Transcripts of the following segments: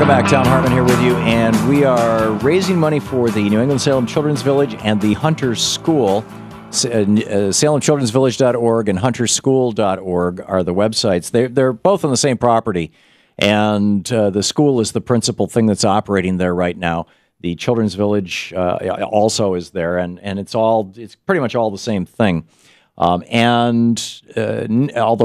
Welcome back. Thom Hartmann here with you, and we are raising money for the New England Salem Children's Village and the Hunter School. SalemChildren'sVillage.org and HunterSchool.org are the websites. They're both on the same property, and the school is the principal thing that's operating there right now. The Children's Village also is there, and it's pretty much all the same thing. Although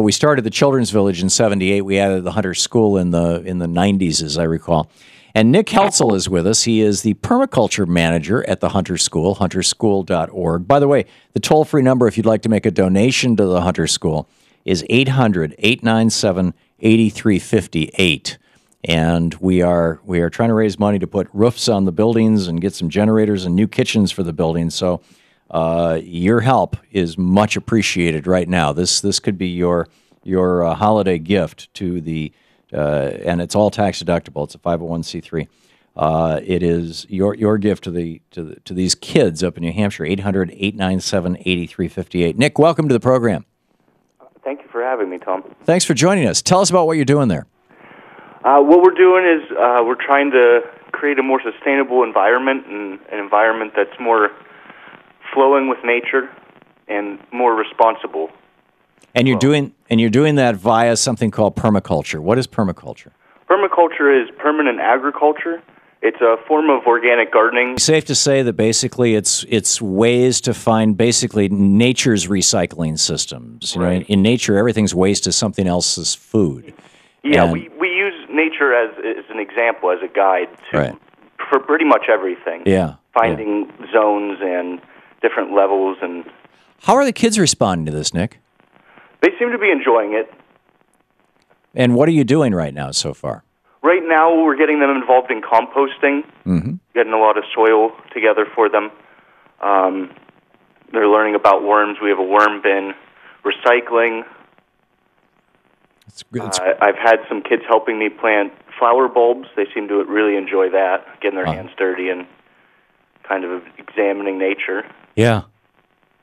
we started the Children's Village in '78, we added the Hunter School in the '90s, as I recall. And Nick Heltzel is with us. He is the permaculture manager at the Hunter School, HunterSchool.org. By the way, the toll-free number, if you'd like to make a donation to the Hunter School, is 800-897-8358. And we are trying to raise money to put roofs on the buildings and get some generators and new kitchens for the buildings. So your help is much appreciated right now. This could be your holiday gift to the and it's all tax deductible. It's a 501c3. It is your gift to these kids up in New Hampshire. 800-897-8358. Nick, welcome to the program. Thank you for having me, Tom. Thanks for joining us. Tell us about what you're doing there. What we're doing is we're trying to create a more sustainable environment, and an environment that's more flowing with nature and more responsible. And you're doing that via something called permaculture. What is permaculture? Permaculture is permanent agriculture. It's a form of organic gardening. It's safe to say that basically it's ways to find basically nature's recycling systems. You know, in nature, everything's waste to something else's food. Yeah, we use nature as an example, as a guide for pretty much everything. Yeah. Finding zones and different levels. And how are the kids responding to this, Nick? They seem to be enjoying it. And what are you doing right now so far? Right now, we're getting them involved in composting, getting a lot of soil together for them. They're learning about worms. We have a worm bin, recycling. I've had some kids helping me plant flower bulbs. They seem to really enjoy that, getting their hands dirty and kind of examining nature. Yeah,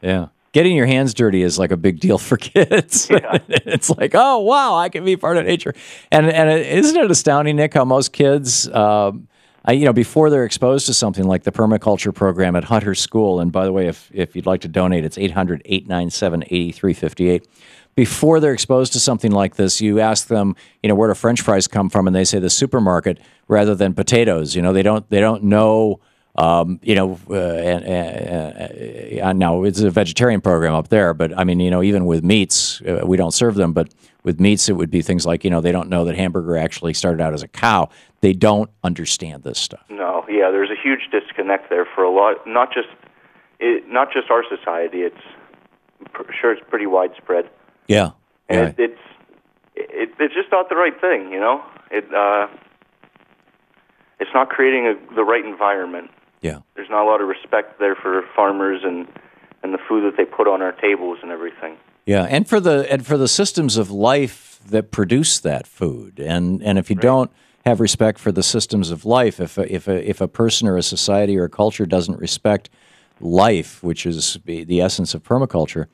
yeah. Getting your hands dirty is like a big deal for kids. Yeah. It's like, oh, wow, I can be part of nature. And isn't it astounding, Nick, how most kids, before they're exposed to something like the permaculture program at Hunter School, and by the way, if you'd like to donate, it's 800-897-8358. Before they're exposed to something like this, you ask them, where do French fries come from, and they say the supermarket rather than potatoes. They don't know. Now it's a vegetarian program up there, but I mean, even with meats, we don't serve them, but with meats, it would be things like, they don't know that hamburger actually started out as a cow. They don't understand this stuff. No, yeah, there's a huge disconnect there for a lot, not just our society. It's pretty widespread. Yeah. And it's just not the right thing, It's not creating the right environment. Yeah. There's not a lot of respect there for farmers and the food that they put on our tables and everything. Yeah, and for the systems of life that produce that food, and if you don't have respect for the systems of life, if a person or a society or a culture doesn't respect life, which is the essence of permaculture,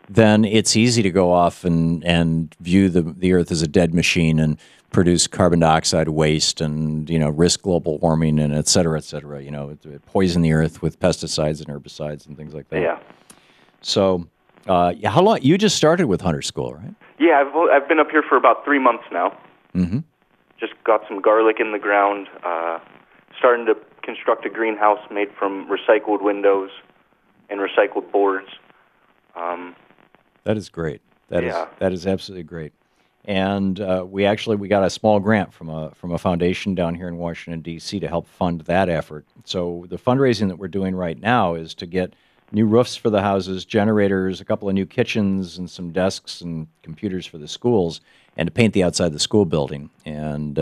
then it's easy to go off and view the earth as a dead machine and produce carbon dioxide waste and, risk global warming and et cetera, poison the earth with pesticides and herbicides and things like that. Yeah. So, how long? You just started with Hunter School, right? Yeah, I've been up here for about 3 months now. Mm-hmm. Just got some garlic in the ground, starting to construct a greenhouse made from recycled windows and recycled boards. That is great. That is absolutely great. And we got a small grant from a foundation down here in Washington, D.C. to help fund that effort. So the fundraising that we're doing right now is to get new roofs for the houses, generators, a couple of new kitchens, and some desks and computers for the schools, and to paint the outside of the school building. And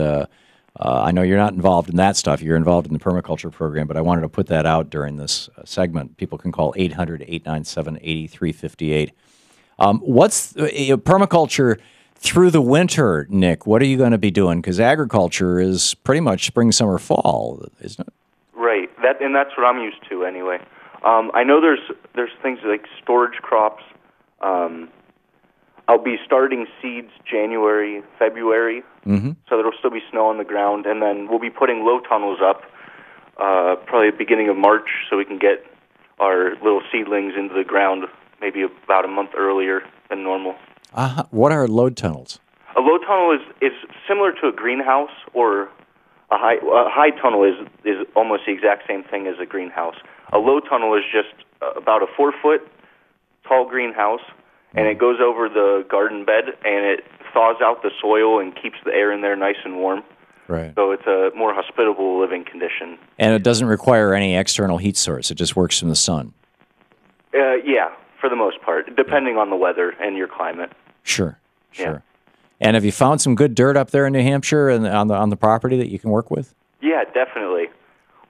I know you're not involved in that stuff. You're involved in the permaculture program, but I wanted to put that out during this segment. People can call 800-897-8358. What's permaculture through the winter, Nick? What are you going to be doing? Because agriculture is pretty much spring, summer, fall, isn't it? Right. That's what I'm used to anyway. I know there's things like storage crops. I'll be starting seeds January, February, Mm-hmm. so there'll still be snow on the ground, and then we'll be putting low tunnels up probably at the beginning of March so we can get our little seedlings into the ground maybe about a month earlier than normal. What are load tunnels? A low tunnel is similar to a greenhouse, or a high tunnel is almost the exact same thing as a greenhouse. A low tunnel is just about a 4-foot tall greenhouse, and it goes over the garden bed, and it thaws out the soil and keeps the air in there nice and warm. Right. So it's a more hospitable living condition. And it doesn't require any external heat source. It just works from the sun. Yeah, for the most part, depending on the weather and your climate. Sure. Yeah. And have you found some good dirt up there in New Hampshire and on the property that you can work with? Yeah, definitely.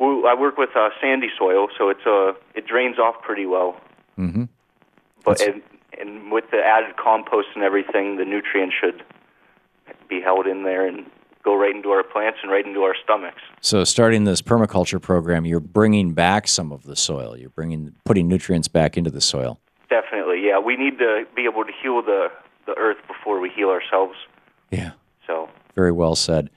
I work with sandy soil, so it drains off pretty well. Mm-hmm. But and with the added compost and everything, the nutrients should be held in there and go right into our plants and right into our stomachs. So starting this permaculture program, you're bringing back some of the soil. You're putting nutrients back into the soil. Definitely, yeah. We need to be able to heal the earth before we heal ourselves. Yeah. So very well said.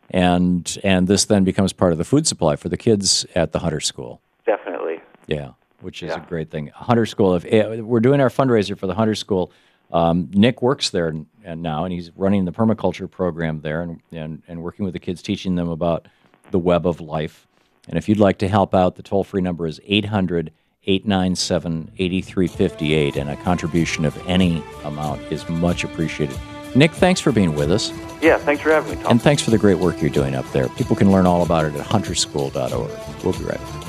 And this then becomes part of the food supply for the kids at the Hunter School. Definitely. Yeah, which is a great thing. Hunter School. We're doing our fundraiser for the Hunter School. Nick works there now, and he's running the permaculture program there and working with the kids, teaching them about the web of life. And if you'd like to help out, the toll-free number is 800-897-8358, and a contribution of any amount is much appreciated. Nick, thanks for being with us. Yeah, thanks for having me, Tom. And thanks for the great work you're doing up there. People can learn all about it at hunterschool.org. We'll be right back.